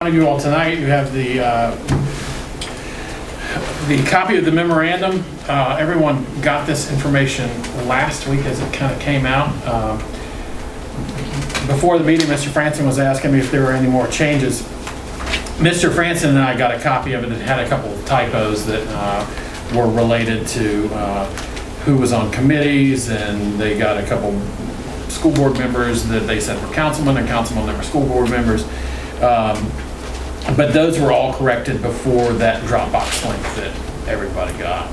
of you all tonight, you have the copy of the memorandum. Everyone got this information last week as it kind of came out. Before the meeting, Mr. Franson was asking me if there were any more changes. Mr. Franson and I got a copy of it that had a couple of typos that were related to who was on committees, and they got a couple school board members that they said were councilmen, and councilmen that were school board members. But those were all corrected before that Dropbox link that everybody got.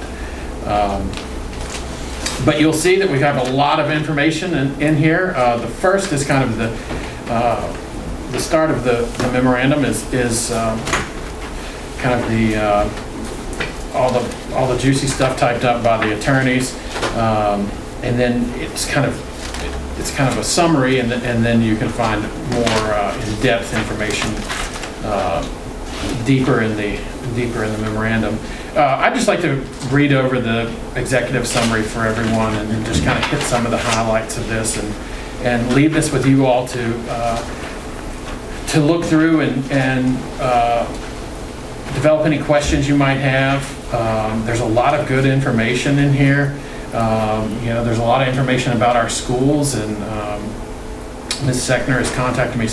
But you'll see that we have a lot of information in here. The first is kind of the start of the memorandum is kind of the all the juicy stuff typed up by the attorneys, and then it's kind of a summary, and then you can find more in-depth information deeper in the memorandum. I'd just like to read over the executive summary for everyone and just kind of hit some of the highlights of this, and leave this with you all to look through and develop any questions you might have. There's a lot of good information in here. There's a lot of information about our schools, and Ms. Sechner has contacted me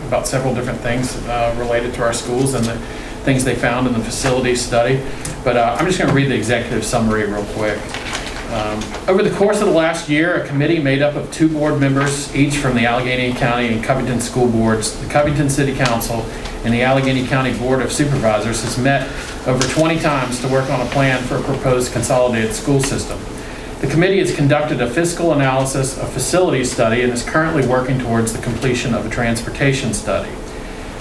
about several different things related to our schools and the things they found in the facilities study. But I'm just going to read the executive summary real quick. Over the course of the last year, a committee made up of 2 board members, each from the Alleghany County and Covington School Boards, the Covington City Council, and the Alleghany County Board of Supervisors, has met over 20 times to work on a plan for a proposed consolidated school system. The committee has conducted a fiscal analysis, a facilities study, and is currently working towards the completion of a transportation study.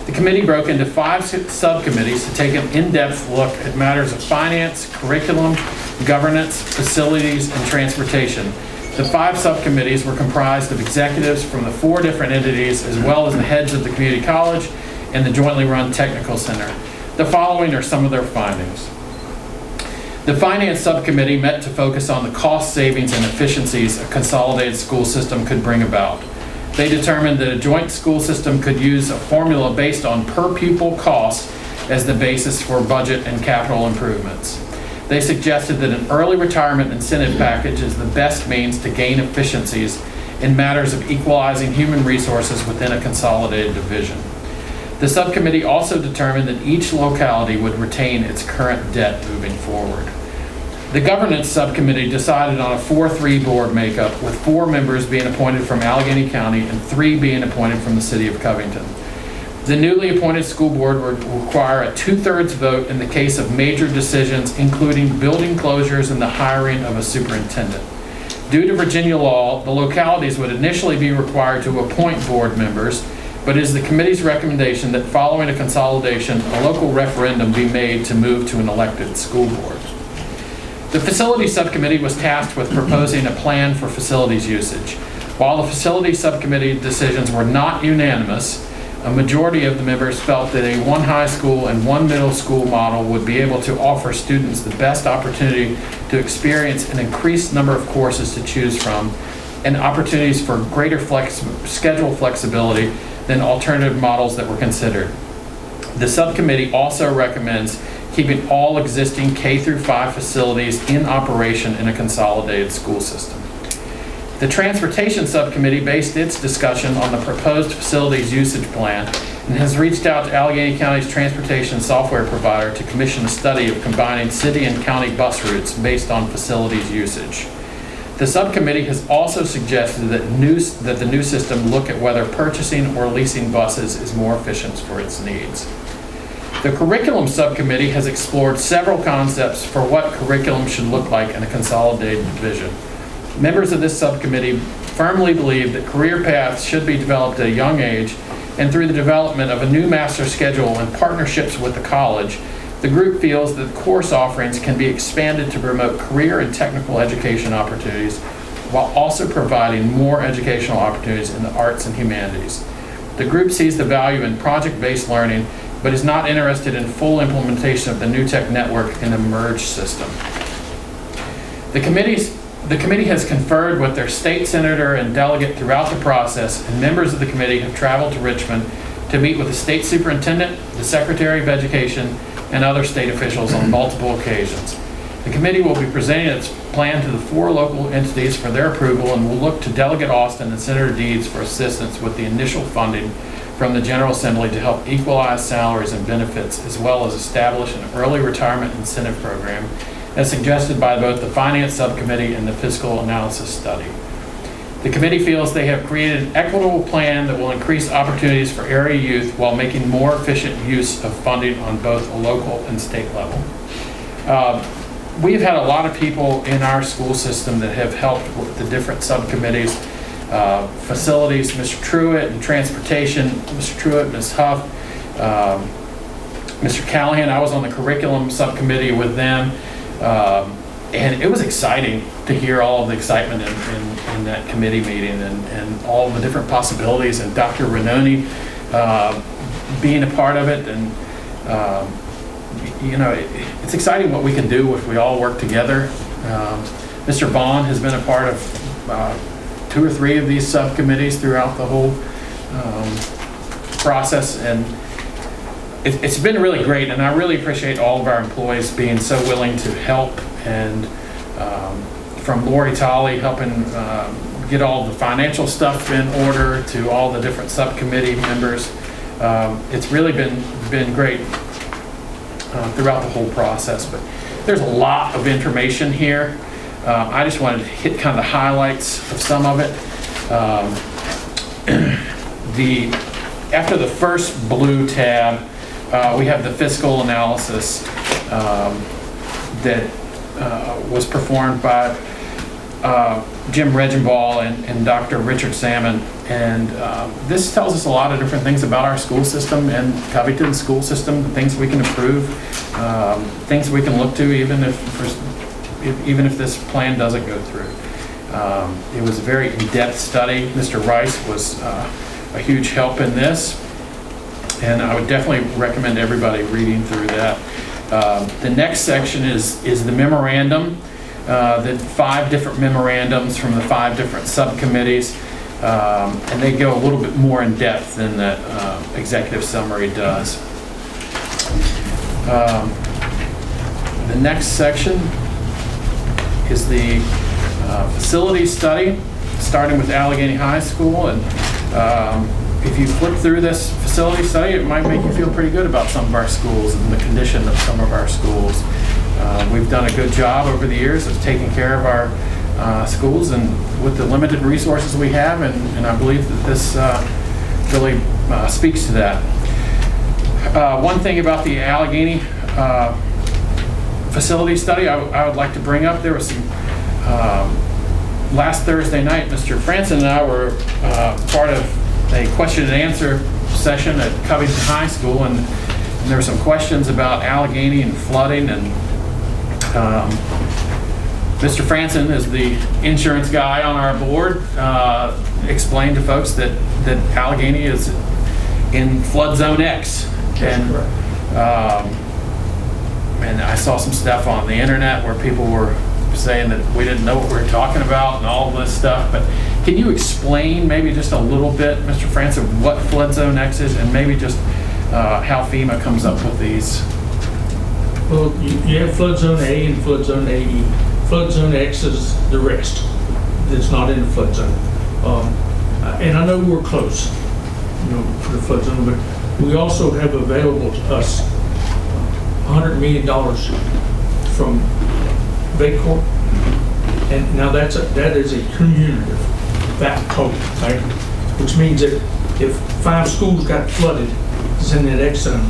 The committee broke into 5 subcommittees to take an in-depth look at matters of finance, curriculum, governance, facilities, and transportation. The 5 subcommittees were comprised of executives from the 4 different entities, as well as the heads of the community college and the jointly run technical center. The following are some of their findings. The Finance Subcommittee met to focus on the cost savings and efficiencies a consolidated school system could bring about. They determined that a joint school system could use a formula based on per pupil cost as the basis for budget and capital improvements. They suggested that an early retirement incentive package is the best means to gain efficiencies in matters of equalizing human resources within a consolidated division. The subcommittee also determined that each locality would retain its current debt moving forward. The Governance Subcommittee decided on a 4-3 board makeup, with 4 members being appointed from Alleghany County and 3 being appointed from the City of Covington. The newly appointed school board would require a 2/3 vote in the case of major decisions, including building closures and the hiring of a superintendent. Due to Virginia law, the localities would initially be required to appoint board members, but it is the committee's recommendation that following a consolidation, a local referendum be made to move to an elected school board. The Facilities Subcommittee was tasked with proposing a plan for facilities usage. While the Facilities Subcommittee decisions were not unanimous, a majority of the members felt that a 1 high school and 1 middle school model would be able to offer students the best opportunity to experience an increased number of courses to choose from and opportunities for greater schedule flexibility than alternative models that were considered. The subcommittee also recommends keeping all existing K-5 facilities in operation in a consolidated school system. The Transportation Subcommittee based its discussion on the proposed facilities usage plan and has reached out to Alleghany County's transportation software provider to commission a study of combining city and county bus routes based on facilities usage. The subcommittee has also suggested that the new system look at whether purchasing or leasing buses is more efficient for its needs. The Curriculum Subcommittee has explored several concepts for what curriculum should look like in a consolidated division. Members of this subcommittee firmly believe that career paths should be developed at a young age, and through the development of a new master schedule and partnerships with the college, the group feels that course offerings can be expanded to promote career and technical education opportunities while also providing more educational opportunities in the arts and humanities. The group sees the value in project-based learning, but is not interested in full implementation of the New Tech Network in a merged system. The committee has conferred with their state senator and delegate throughout the process, and members of the committee have traveled to Richmond to meet with the state superintendent, the Secretary of Education, and other state officials on multiple occasions. The committee will be presenting its plan to the 4 local entities for their approval and will look to Delegate Austin and Senator Deeds for assistance with the initial funding from the General Assembly to help equalize salaries and benefits, as well as establish an early retirement incentive program as suggested by both the Finance Subcommittee and the Fiscal Analysis Study. The committee feels they have created an equitable plan that will increase opportunities for area youth while making more efficient use of funding on both a local and state level. We've had a lot of people in our school system that have helped with the different subcommittees, facilities, Mr. Truitt, and transportation, Mr. Truitt, Ms. Huff, Mr. Callahan. I was on the curriculum subcommittee with them, and it was exciting to hear all of the excitement in that committee meeting and all the different possibilities, and Dr. Renoni being a part of it. And it's exciting what we can do if we all work together. Mr. Vaughn has been a part of 2 or 3 of these subcommittees throughout the whole process, and it's been really great, and I really appreciate all of our employees being so willing to help, and from Lori Tolley helping get all the financial stuff in order to all the different subcommittee members. It's really been great throughout the whole process, but there's a lot of information here. I just wanted to hit kind of the highlights of some of it. After the first blue tab, we have the fiscal analysis that was performed by Jim Regenball and Dr. Richard Salmon, and this tells us a lot of different things about our school system and Covington's school system, things we can improve, things we can look to even if this plan doesn't go through. It was a very in-depth study. Mr. Rice was a huge help in this, and I would definitely recommend everybody reading through that. The next section is the memorandum, the 5 different memorandums from the 5 different subcommittees, and they go a little bit more in depth than the executive summary does. The next section is the facility study, starting with Alleghany High School, and if you flip through this facility study, it might make you feel pretty good about some of our schools and the condition of some of our schools. We've done a good job over the years of taking care of our schools and with the limited resources we have, and I believe that this really speaks to that. One thing about the Alleghany facility study I would like to bring up, there was some last Thursday night, Mr. Franson and I were part of a question and answer session at Covington High School, and there were some questions about Alleghany and flooding, and Mr. Franson, is the insurance guy on our board, explained to folks that Alleghany is in flood zone X. And I saw some stuff on the internet where people were saying that we didn't know what we were talking about and all this stuff, but can you explain maybe just a little bit, Mr. Franson, what flood zone X is, and maybe just how FEMA comes up with these? Well, you have flood zone A and flood zone AE. Flood zone X is the rest that's not in the flood zone. And I know we're close, for the flood zone, but we also have available to us $100 million from VACOR, and now that is a cumulative back total, right? Which means that if 5 schools got flooded, it's in that X zone,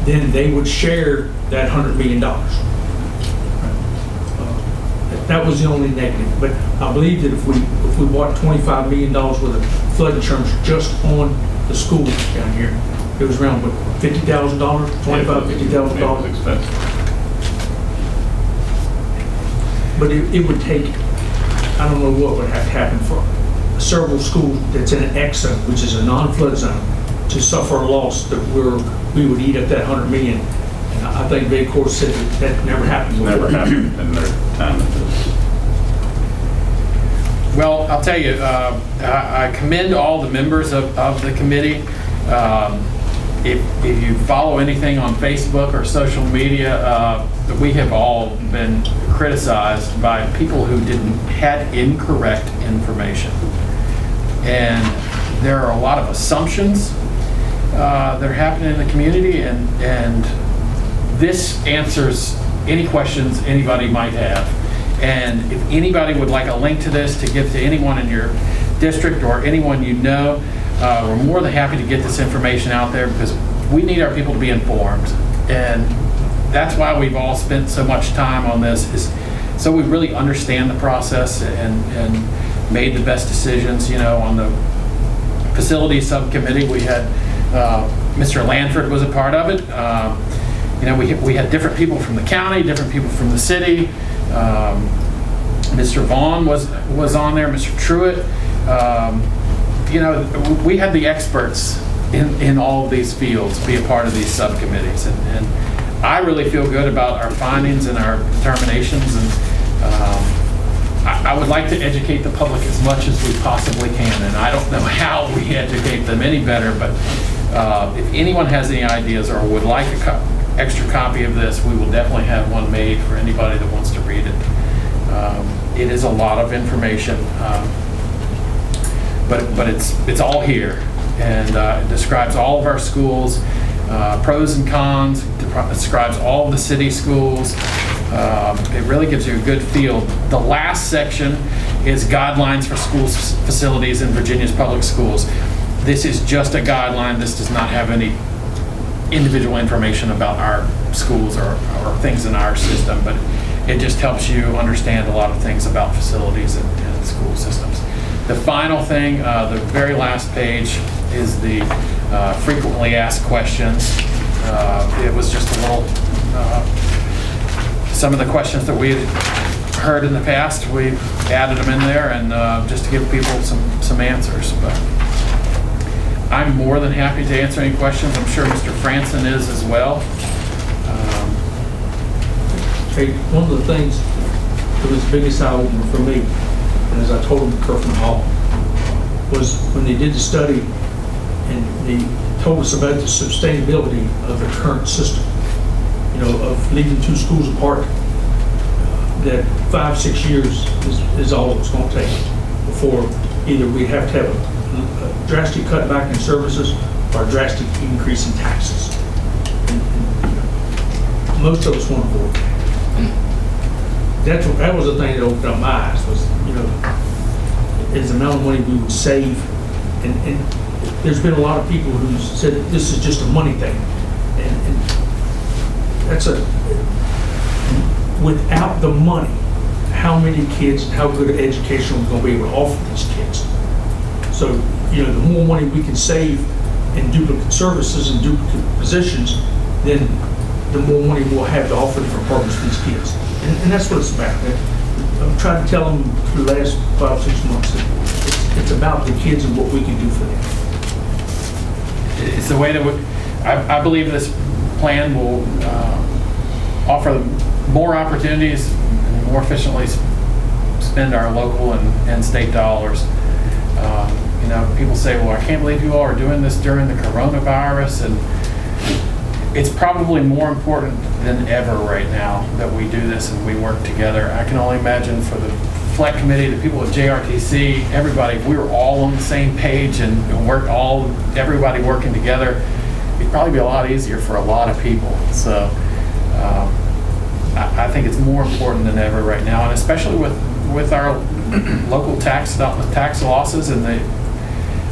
then they would share that $100 million. That was the only negative, but I believe that if we bought $25 million worth of flood insurance just on the schools down here, it was around what, $50,000, $50,000. Expensive. But it would take, I don't know what would have to happen for several schools that's in an X zone, which is a non-flood zone, to suffer a loss that we would eat up that $100 million. And I think VACOR said that never happened before. Never happened in their time at this. Well, I'll tell you, I commend all the members of the committee. If you follow anything on Facebook or social media, we have all been criticized by people who had incorrect information. And there are a lot of assumptions that are happening in the community, and this answers any questions anybody might have. And if anybody would like a link to this to give to anyone in your district or anyone you know, we're more than happy to get this information out there, because we need our people to be informed. And that's why we've all spent so much time on this, is so we really understand the process and made the best decisions. You know, on the facility subcommittee, we had Mr. Lanford was a part of it. You know, we had different people from the county, different people from the city. Mr. Vaughn was on there, Mr. Truitt. You know, we had the experts in all of these fields be a part of these subcommittees, and I really feel good about our findings and our determinations, and I would like to educate the public as much as we possibly can, and I don't know how we educate them any better, but if anyone has any ideas or would like an extra copy of this, we will definitely have one made for anybody that wants to read it. It is a lot of information, but it's all here, and it describes all of our schools, pros and cons, describes all of the city schools. It really gives you a good feel. The last section is guidelines for schools facilities in Virginia's public schools. This is just a guideline. This does not have any individual information about our schools or things in our system, but it just helps you understand a lot of things about facilities and school systems. The final thing, the very last page, is the frequently asked questions. It was just a little, some of the questions that we had heard in the past, we added them in there, and just to give people some answers. But I'm more than happy to answer any questions. I'm sure Mr. Franson is as well. Hey, one of the things that was the biggest eye-opener for me, and as I told them at Kerfman Hall, was when they did the study and they told us about the sustainability of the current system, you know, of leaving two schools apart, that 5-6 years is all it's going to take before either we have to have a drastic cutback in services or a drastic increase in taxes. And most of us want to avoid that. That was the thing that opened up my eyes, was, you know, is the amount of money we would save. And there's been a lot of people who said that this is just a money thing. And that's without the money, how many kids, how good an education we're going to be able to offer these kids. So, you know, the more money we can save in duplicate services and duplicate positions, then the more money we'll have to offer different programs to these kids. And that's what it's about. I'm trying to tell them for the last 5-6 months that it's about the kids and what we can do for them. It's the way that I believe this plan will offer more opportunities and more efficiently spend our local and state dollars. You know, people say, well, I can't believe you all are doing this during the coronavirus, and it's probably more important than ever right now that we do this and we work together. I can only imagine for the FLEC committee, the people at JRTC, everybody, if we were all on the same page and everybody working together, it'd probably be a lot easier for a lot of people. So I think it's more important than ever right now, and especially with our local tax losses and the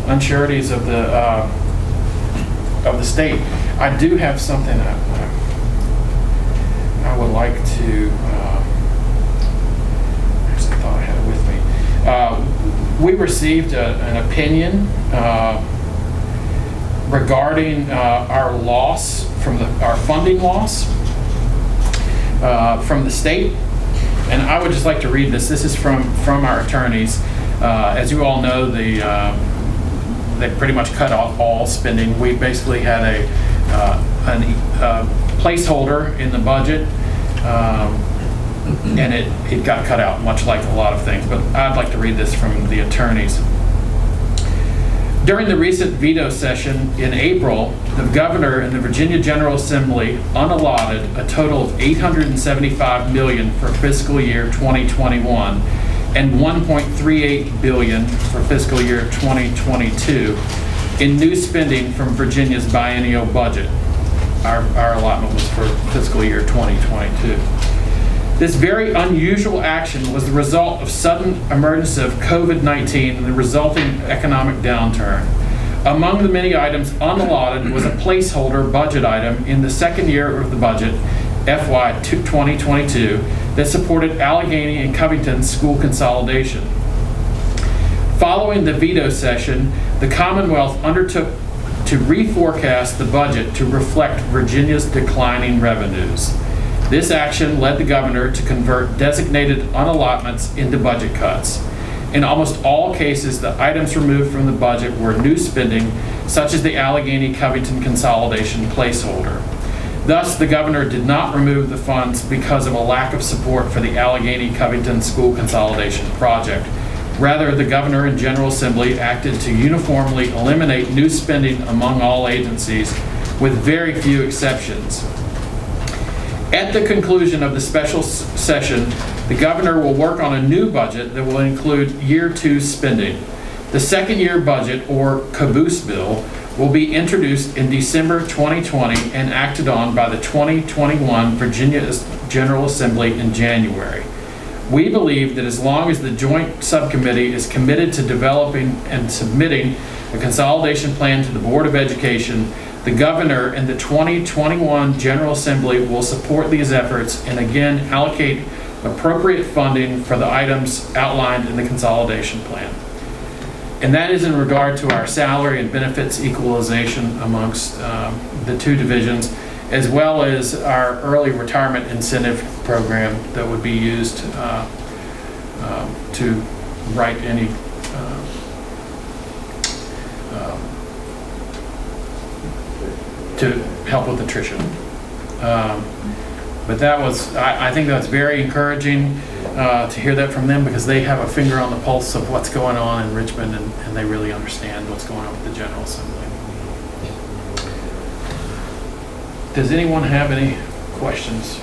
unsureties of the state. I do have something I would like to, actually I thought I had it with me. We received an opinion regarding our loss, our funding loss from the state. And I would just like to read this. This is from our attorneys. As you all know, they pretty much cut off all spending. We basically had a placeholder in the budget, and it got cut out, much like a lot of things. But I'd like to read this from the attorneys. During the recent veto session in April, the governor and the Virginia General Assembly unallotted a total of $875 million for fiscal year 2021 and $1.38 billion for fiscal year 2022 in new spending from Virginia's biennial budget. Our allotment was for fiscal year 2022. This very unusual action was the result of sudden emergence of COVID-19 and the resulting economic downturn. Among the many items unallotted was a placeholder budget item in the second year of the budget, FY 2022, that supported Alleghany and Covington school consolidation. Following the veto session, the Commonwealth undertook to reforecast the budget to reflect Virginia's declining revenues. This action led the governor to convert designated unallotments into budget cuts. In almost all cases, the items removed from the budget were new spending, such as the Alleghany-Covington consolidation placeholder. Thus, the governor did not remove the funds because of a lack of support for the Alleghany-Covington school consolidation project. Rather, the governor and General Assembly acted to uniformly eliminate new spending among all agencies, with very few exceptions. At the conclusion of the special session, the governor will work on a new budget that will include year 2 spending. The second year budget, or caboose bill, will be introduced in December 2020 and acted on by the 2021 Virginia General Assembly in January. We believe that as long as the joint subcommittee is committed to developing and submitting a consolidation plan to the Board of Education, the governor and the 2021 General Assembly will support these efforts and again allocate appropriate funding for the items outlined in the consolidation plan. And that is in regard to our salary and benefits equalization amongst the two divisions, as well as our early retirement incentive program that would be used to write any to help with attrition. But that was, I think that's very encouraging to hear that from them, because they have a finger on the pulse of what's going on in Richmond, and they really understand what's going on with the General Assembly. Does anyone have any questions?